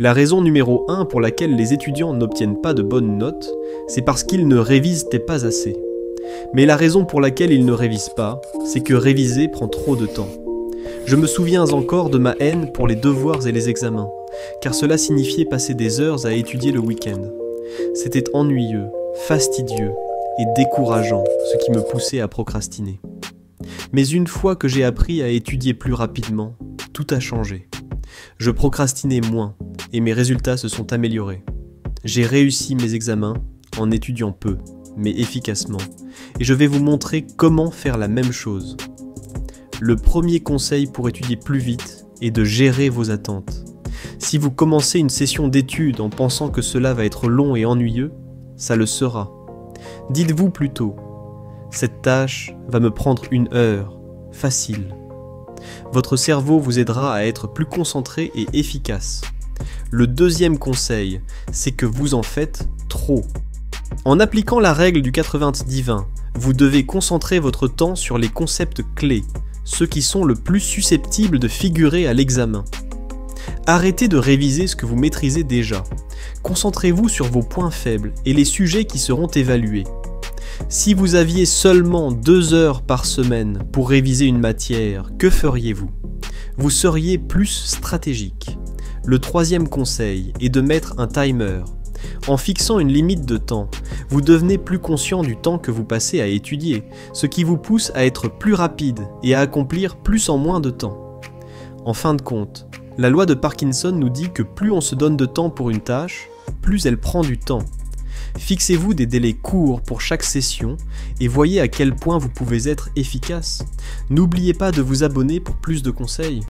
La raison numéro 1 pour laquelle les étudiants n'obtiennent pas de bonnes notes, c'est parce qu'ils ne révisent pas assez. Mais la raison pour laquelle ils ne révisent pas, c'est que réviser prend trop de temps. Je me souviens encore de ma haine pour les devoirs et les examens, car cela signifiait passer des heures à étudier le week-end. C'était ennuyeux, fastidieux et décourageant, ce qui me poussait à procrastiner. Mais une fois que j'ai appris à étudier plus rapidement, tout a changé. Je procrastinais moins et mes résultats se sont améliorés. J'ai réussi mes examens en étudiant peu, mais efficacement, et je vais vous montrer comment faire la même chose. Le premier conseil pour étudier plus vite est de gérer vos attentes. Si vous commencez une session d'études en pensant que cela va être long et ennuyeux, ça le sera. Dites-vous plutôt, cette tâche va me prendre 1 heure, facile. Votre cerveau vous aidera à être plus concentré et efficace. Le deuxième conseil, c'est que vous en faites trop. En appliquant la règle du 90-20, vous devez concentrer votre temps sur les concepts clés, ceux qui sont le plus susceptibles de figurer à l'examen. Arrêtez de réviser ce que vous maîtrisez déjà. Concentrez-vous sur vos points faibles et les sujets qui seront évalués. Si vous aviez seulement 2 heures par semaine pour réviser une matière, que feriez-vous? Vous seriez plus stratégique. Le troisième conseil est de mettre un timer. En fixant une limite de temps, vous devenez plus conscient du temps que vous passez à étudier, ce qui vous pousse à être plus rapide et à accomplir plus en moins de temps. En fin de compte, la loi de Parkinson nous dit que plus on se donne de temps pour une tâche, plus elle prend du temps. Fixez-vous des délais courts pour chaque session et voyez à quel point vous pouvez être efficace. N'oubliez pas de vous abonner pour plus de conseils.